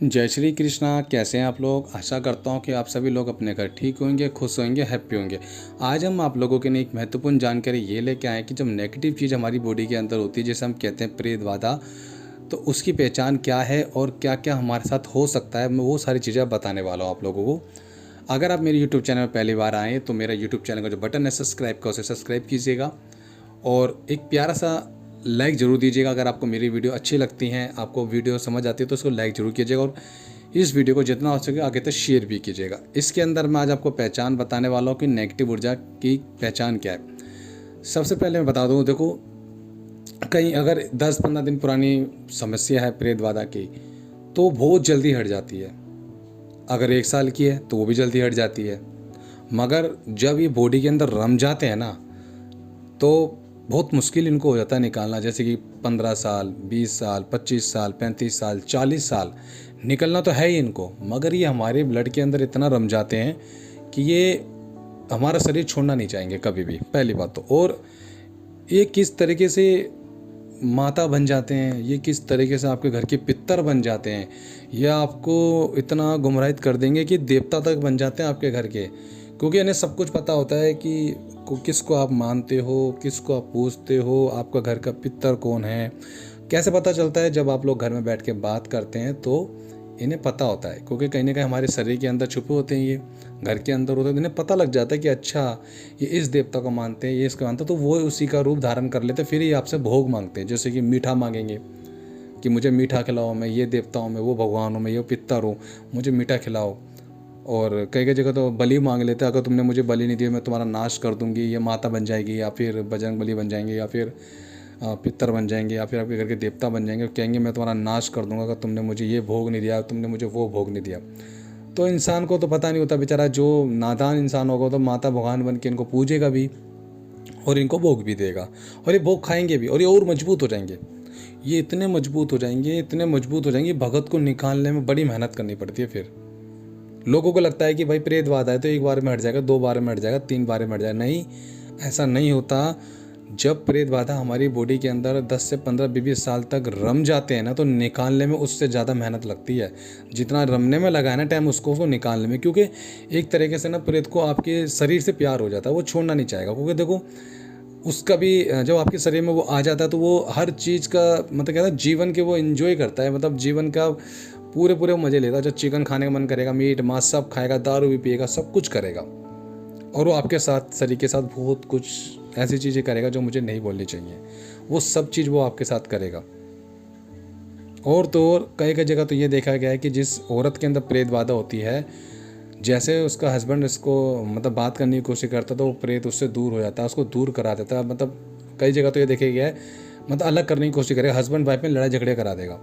जय श्री कृष्णा। कैसे हैं आप लोग? आशा करता हूं कि आप सभी लोग अपने घर ठीक होंगे, खुश होंगे, हैप्पी होंगे। आज हम आप लोगों के लिए एक महत्वपूर्ण जानकारी ये लेके आए कि जब नेगेटिव चीज़ हमारी बॉडी के अंदर होती है, जैसे हम कहते हैं प्रेत बाधा, तो उसकी पहचान क्या है और क्या क्या हमारे साथ हो सकता है, मैं वो सारी चीज़ें बताने वाला हूँ आप लोगों को। अगर आप मेरे यूट्यूब चैनल में पहली बार आएँ तो मेरा यूट्यूब चैनल का जो बटन है सब्सक्राइब का, उसे सब्सक्राइब कीजिएगा और एक प्यारा सा लाइक ज़रूर दीजिएगा। अगर आपको मेरी वीडियो अच्छी लगती हैं, आपको वीडियो समझ आती है तो उसको लाइक ज़रूर कीजिएगा और इस वीडियो को जितना हो सके आगे तक शेयर भी कीजिएगा। इसके अंदर मैं आज आपको पहचान बताने वाला हूँ कि नेगेटिव ऊर्जा की पहचान क्या है। सबसे पहले मैं बता दूँ, देखो, कहीं अगर 10-15 दिन पुरानी समस्या है प्रेत बाधा की तो बहुत जल्दी हट जाती है। अगर 1 साल की है तो वो भी जल्दी हट जाती है। मगर जब ये बॉडी के अंदर रम जाते हैं ना, तो बहुत मुश्किल इनको हो जाता है निकालना। जैसे कि 15 साल, 20 साल, 25 साल, 35 साल, 40 साल निकलना तो है ही इनको, मगर ये हमारे ब्लड के अंदर इतना रम जाते हैं कि ये हमारा शरीर छोड़ना नहीं चाहेंगे कभी भी, पहली बात तो। और ये किस तरीके से माता बन जाते हैं, ये किस तरीके से आपके घर के पितर बन जाते हैं, या आपको इतना गुमराहित कर देंगे कि देवता तक बन जाते हैं आपके घर के। क्योंकि इन्हें सब कुछ पता होता है कि किसको आप मानते हो, किसको आप पूजते हो, आपका घर का पितर कौन है। कैसे पता चलता है? जब आप लोग घर में बैठ के बात करते हैं तो इन्हें पता होता है, क्योंकि कहीं ना कहीं हमारे शरीर के अंदर छुपे होते हैं, ये घर के अंदर होते हैं। तो इन्हें पता लग जाता है कि अच्छा, ये इस देवता को मानते हैं, ये इसको मानते हैं, तो वो उसी का रूप धारण कर लेते हैं। फिर ये आपसे भोग मांगते हैं, जैसे कि मीठा मांगेंगे कि मुझे मीठा खिलाओ, मैं ये देवता हूँ, मैं वो भगवान हूँ, मैं ये पितर हूँ, मुझे मीठा खिलाओ। और कई कई जगह तो बलि मांग लेते हैं, अगर तुमने मुझे बलि नहीं दिया मैं तुम्हारा नाश कर दूंगी। ये माता बन जाएगी, या फिर बजरंग बली बन जाएंगे, या फिर पितर बन जाएंगे, या फिर आपके घर के देवता बन जाएंगे। कहेंगे मैं तुम्हारा नाश कर दूंगा अगर तुमने मुझे ये भोग नहीं दिया, तुमने मुझे वो भोग नहीं दिया। तो इंसान को तो पता नहीं होता, बेचारा जो नादान इंसान होगा तो माता भगवान बन के इनको पूजेगा भी और इनको भोग भी देगा, और ये भोग खाएंगे भी, और ये और मजबूत हो जाएंगे। ये इतने मजबूत हो जाएंगे, इतने मजबूत हो जाएंगे, भगत को निकालने में बड़ी मेहनत करनी पड़ती है। फिर लोगों को लगता है कि भाई प्रेत बाधा है तो एक बार में हट जाएगा, 2 बार में हट जाएगा, 3 बार में हट जाएगा। नहीं, ऐसा नहीं होता। जब प्रेत बाधा हमारी बॉडी के अंदर 10 से 15, 20 साल तक रम जाते हैं ना, तो निकालने में उससे ज़्यादा मेहनत लगती है जितना रमने में लगा है ना टाइम, उसको निकालने में। क्योंकि एक तरीके से ना प्रेत को आपके शरीर से प्यार हो जाता है, वो छोड़ना नहीं चाहेगा। क्योंकि देखो, उसका भी जब आपके शरीर में वो आ जाता है तो वो हर चीज़ का मतलब कहता है जीवन के वो एंजॉय करता है, मतलब जीवन का पूरे पूरे मज़े लेता है। जब चिकन खाने का मन करेगा, मीट मांस सब खाएगा, दारू भी पिएगा, सब कुछ करेगा। और वो आपके साथ शरीर के साथ बहुत कुछ ऐसी चीज़ें करेगा जो मुझे नहीं बोलनी चाहिए, वो सब चीज़ वो आपके साथ करेगा। और तो और कई कई जगह तो ये देखा गया है कि जिस औरत के अंदर प्रेत बाधा होती है, जैसे उसका हस्बैंड इसको मतलब बात करने की कोशिश करता तो वो प्रेत उससे दूर हो जाता है, उसको दूर करा देता है। मतलब कई जगह तो ये देखा गया है, मतलब अलग करने की कोशिश करेगा, हस्बैंड वाइफ में लड़ाई झगड़े करा देगा।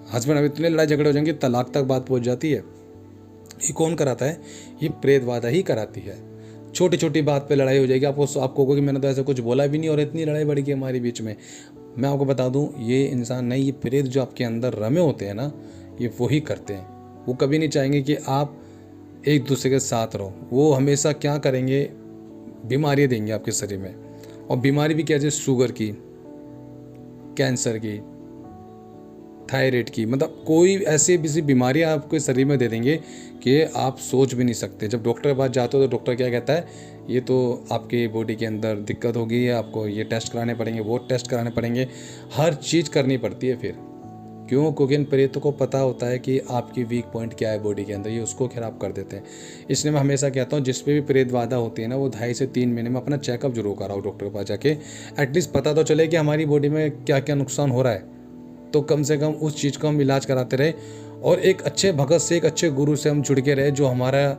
हस्बैंड अब इतने लड़ाई झगड़े हो जाएंगे, तलाक तक बात पहुंच जाती है। ये कौन कराता है? ये प्रेत बाधा ही कराती है। छोटी छोटी बात पे लड़ाई हो जाएगी, आपको कहोगे मैंने तो ऐसा कुछ बोला भी नहीं और इतनी लड़ाई बढ़ गई हमारे बीच में। मैं आपको बता दूं, ये इंसान नहीं, ये प्रेत जो आपके अंदर रमे होते हैं ना, ये वही करते हैं। वो कभी नहीं चाहेंगे कि आप एक दूसरे के साथ रहो। वो हमेशा क्या करेंगे? बीमारियाँ देंगे आपके शरीर में। और बीमारी भी क्या, जैसे शुगर की, कैंसर की, थायराइड की, मतलब कोई ऐसी किसी बीमारियाँ आपके शरीर में दे देंगे कि आप सोच भी नहीं सकते। जब डॉक्टर के पास जाते हो तो डॉक्टर क्या कहता है, ये तो आपके बॉडी के अंदर दिक्कत होगी, आपको ये टेस्ट कराने पड़ेंगे, वो टेस्ट कराने पड़ेंगे, हर चीज़ करनी पड़ती है। फिर क्यों? क्योंकि इन प्रेतों को पता होता है कि आपकी वीक पॉइंट क्या है बॉडी के अंदर, ये उसको खराब कर देते हैं। इसलिए मैं हमेशा कहता हूँ, जिस पे भी प्रेत बाधा होती है ना, वो 2.5 से 3 महीने में अपना चेकअप जरूर कराओ डॉक्टर के पास जाके। एटलीस्ट पता तो चले कि हमारी बॉडी में क्या क्या नुकसान हो रहा है, तो कम से कम उस चीज़ को हम इलाज कराते रहे। और एक अच्छे भगत से, एक अच्छे गुरु से हम जुड़ के रहे जो हमारा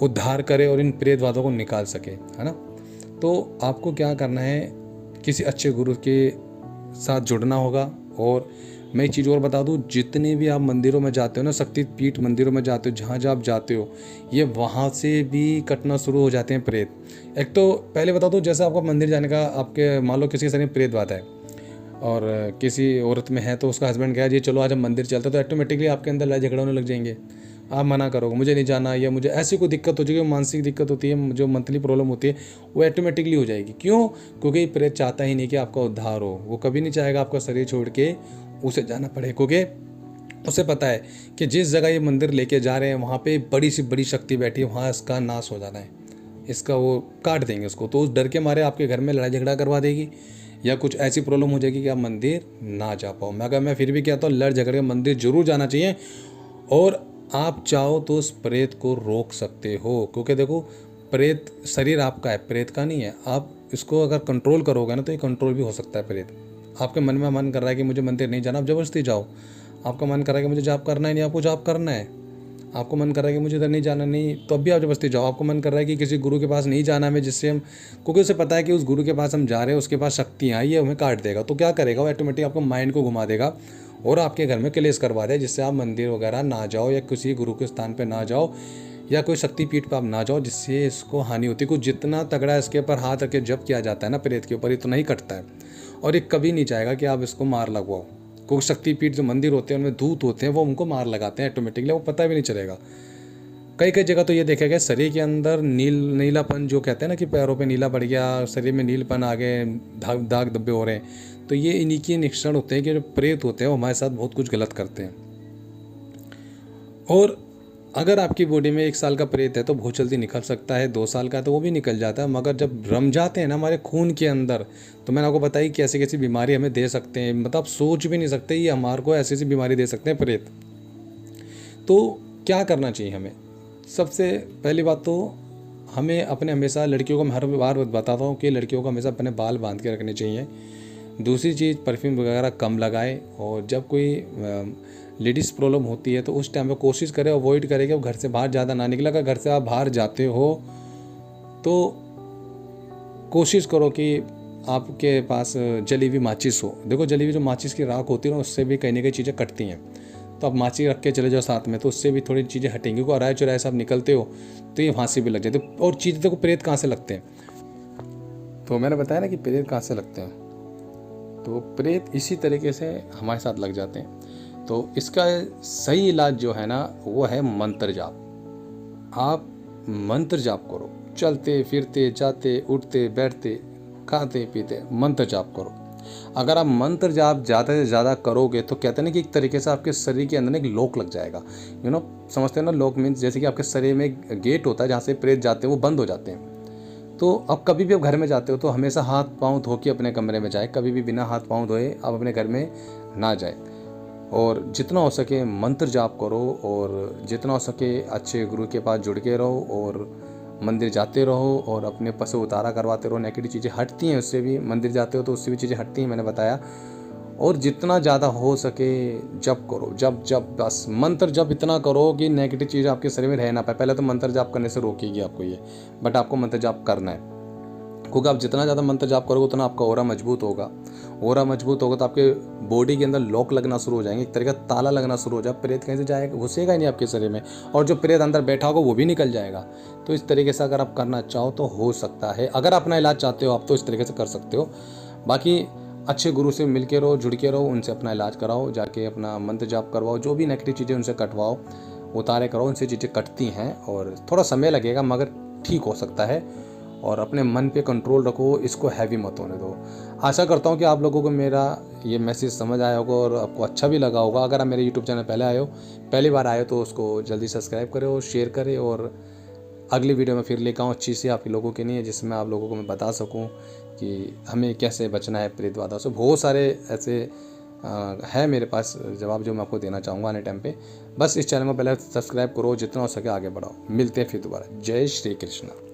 उद्धार करे और इन प्रेत बाधों को निकाल सके, है ना। तो आपको क्या करना है, किसी अच्छे गुरु के साथ जुड़ना होगा। और मैं एक चीज़ और बता दूं, जितने भी आप मंदिरों में जाते हो ना, शक्तिपीठ मंदिरों में जाते हो, जहाँ जहाँ आप जाते हो, ये वहाँ से भी कटना शुरू हो जाते हैं प्रेत। एक तो पहले बता दूं, जैसे आपको मंदिर जाने का, आपके मान लो किसी के शरीर में प्रेत बाधा है और किसी औरत में है, तो उसका हस्बैंड कहा जी चलो आज हम मंदिर चलते, तो ऑटोमेटिकली आपके अंदर लड़ाई झगड़ा होने लग जाएंगे। आप मना करोगे मुझे नहीं जाना, या मुझे ऐसी कोई दिक्कत हो जाएगी, मानसिक दिक्कत होती है, जो मंथली प्रॉब्लम होती है, वो ऑटोमेटिकली हो जाएगी। क्यों? क्योंकि प्रेत चाहता ही नहीं कि आपका उद्धार हो, वो कभी नहीं चाहेगा आपका शरीर छोड़ के उसे जाना पड़े। क्योंकि उसे पता है कि जिस जगह ये मंदिर लेके जा रहे हैं वहाँ पे बड़ी सी बड़ी शक्ति बैठी है, वहाँ इसका नाश हो जाना है, इसका वो काट देंगे उसको। तो उस डर के मारे आपके घर में लड़ाई झगड़ा करवा देगी या कुछ ऐसी प्रॉब्लम हो जाएगी कि आप मंदिर ना जा पाओ। मैं फिर भी कहता हूँ लड़ झगड़ के मंदिर जरूर जाना चाहिए, और आप चाहो तो उस प्रेत को रोक सकते हो, क्योंकि देखो प्रेत शरीर आपका है, प्रेत का नहीं है। आप इसको अगर कंट्रोल करोगे ना तो ये कंट्रोल भी हो सकता है प्रेत। आपके मन में मन कर रहा है कि मुझे मंदिर नहीं जाना, आप जबरदस्ती जाओ। आपका मन कर रहा है कि मुझे जाप करना है, नहीं आपको जाप करना है। आपको मन कर रहा है कि मुझे इधर नहीं जाना, नहीं तो अब भी आप जबरदस्ती जाओ। आपको मन कर रहा है कि किसी गुरु के पास नहीं जाना हमें, जिससे हम, क्योंकि उसे पता है कि उस गुरु के पास हम जा रहे हैं, उसके पास शक्तियाँ ये हमें काट देगा, तो क्या करेगा वो ऑटोमेटिक आपको माइंड को घुमा देगा और आपके घर में क्लेश करवा दे, जिससे आप मंदिर वगैरह ना जाओ या किसी गुरु के स्थान पर ना जाओ या कोई शक्तिपीठ पर आप ना जाओ, जिससे इसको हानि होती है। कुछ जितना तगड़ा इसके ऊपर हाथ रख के जब किया जाता है ना प्रेत के ऊपर, इतना ही कटता है, और ये कभी नहीं चाहेगा कि आप इसको मार लगवाओ। क्योंकि शक्तिपीठ जो मंदिर होते हैं उनमें दूत होते हैं, वो उनको मार लगाते हैं ऑटोमेटिकली, वो पता भी नहीं चलेगा। कई कई जगह तो ये देखा गया शरीर के अंदर नीलापन, जो कहते हैं ना कि पैरों पे नीला पड़ गया, शरीर में नीलपन आ गए, दाग धब्बे हो रहे हैं, तो ये इन्हीं के निरीक्षण होते हैं कि जो प्रेत होते हैं वो हमारे साथ बहुत कुछ गलत करते हैं। और अगर आपकी बॉडी में 1 साल का प्रेत है तो बहुत जल्दी निकल सकता है, 2 साल का है तो वो भी निकल जाता है, मगर जब रम जाते हैं ना हमारे खून के अंदर, तो मैंने आपको बताई कैसी कैसी बीमारी हमें दे सकते हैं, मतलब आप सोच भी नहीं सकते ये हमारे को ऐसी ऐसी बीमारी दे सकते हैं प्रेत। तो क्या करना चाहिए हमें? सबसे पहली बात तो हमें अपने हमेशा, लड़कियों को मैं हर बार बताता हूँ कि लड़कियों को हमेशा अपने बाल बांध के रखने चाहिए। दूसरी चीज़, परफ्यूम वगैरह कम लगाएं, और जब कोई लेडीज़ प्रॉब्लम होती है तो उस टाइम पे कोशिश करें, अवॉइड करें कि वो घर से बाहर ज़्यादा ना निकले। अगर घर से आप बाहर जाते हो तो कोशिश करो कि आपके पास जली हुई माचिस हो। देखो जली हुई जो माचिस की राख होती है ना, उससे भी कहीं ना कहीं चीज़ें कटती हैं, तो आप माचिस रख के चले जाओ साथ में, तो उससे भी थोड़ी चीज़ें हटेंगी। को अराय चुराए से आप निकलते हो तो ये फांसी भी लग जाती है। और चीज़ें देखो, प्रेत कहाँ से लगते हैं, तो मैंने बताया ना कि प्रेत कहाँ से लगते हैं, तो प्रेत इसी तरीके से हमारे साथ लग जाते हैं। तो इसका सही इलाज जो है ना वो है मंत्र जाप। आप मंत्र जाप करो, चलते फिरते जाते उठते बैठते खाते पीते मंत्र जाप करो। अगर आप मंत्र जाप ज़्यादा से ज़्यादा करोगे तो कहते हैं ना कि एक तरीके से आपके शरीर के अंदर एक लॉक लग जाएगा। समझते हैं ना, लॉक मीन्स जैसे कि आपके शरीर में एक गेट होता है जहाँ से प्रेत जाते हैं वो बंद हो जाते हैं। तो अब कभी भी आप घर में जाते हो तो हमेशा हाथ पाँव धो के अपने कमरे में जाए, कभी भी बिना हाथ पाँव धोए आप अपने घर में ना जाए। और जितना हो सके मंत्र जाप करो, और जितना हो सके अच्छे गुरु के पास जुड़ के रहो, और मंदिर जाते रहो, और अपने ऊपर से उतारा करवाते रहो। नेगेटिव चीज़ें हटती हैं उससे भी, मंदिर जाते हो तो उससे भी चीज़ें हटती हैं, मैंने बताया। और जितना ज़्यादा हो सके जप करो, जब बस मंत्र जप इतना करो कि नेगेटिव चीज़ आपके शरीर में रह ना पाए। पहले तो मंत्र जाप करने से रोकेगी आपको ये, बट आपको मंत्र जाप करना है, क्योंकि आप जितना ज़्यादा मंत्र जाप करोगे उतना आपका ऑरा मजबूत होगा। ऑरा मजबूत होगा तो आपके बॉडी के अंदर लॉक लगना शुरू हो जाएंगे, एक तरह का ताला लगना शुरू हो जाए, प्रेत कहीं से जाएगा, घुसेगा ही नहीं आपके शरीर में, और जो प्रेत अंदर बैठा होगा वो भी निकल जाएगा। तो इस तरीके से अगर आप करना चाहो तो हो सकता है। अगर अपना इलाज चाहते हो आप तो इस तरीके से कर सकते हो। बाकी अच्छे गुरु से मिल के रहो, जुड़ के रहो, उनसे अपना इलाज कराओ, जाके अपना मंत्र जाप करवाओ, जो भी नेगेटिव चीज़ें उनसे कटवाओ, उतारे करो, उनसे चीज़ें कटती हैं और थोड़ा समय लगेगा मगर ठीक हो सकता है। और अपने मन पे कंट्रोल रखो, इसको हैवी मत होने दो। आशा करता हूँ कि आप लोगों को मेरा ये मैसेज समझ आया होगा और आपको अच्छा भी लगा होगा। अगर आप मेरे यूट्यूब चैनल पहली बार आए हो तो उसको जल्दी सब्सक्राइब करें और शेयर करें, और अगली वीडियो में फिर लेकर आऊँ अच्छी सी आप लोगों के लिए, जिसमें आप लोगों को मैं बता सकूँ कि हमें कैसे बचना है प्रेत बाधा से। बहुत सारे ऐसे है मेरे पास जवाब जो मैं आपको देना चाहूँगा आने टाइम पे। बस इस चैनल को पहले सब्सक्राइब करो, जितना हो सके आगे बढ़ाओ। मिलते हैं फिर दोबारा। जय श्री कृष्ण।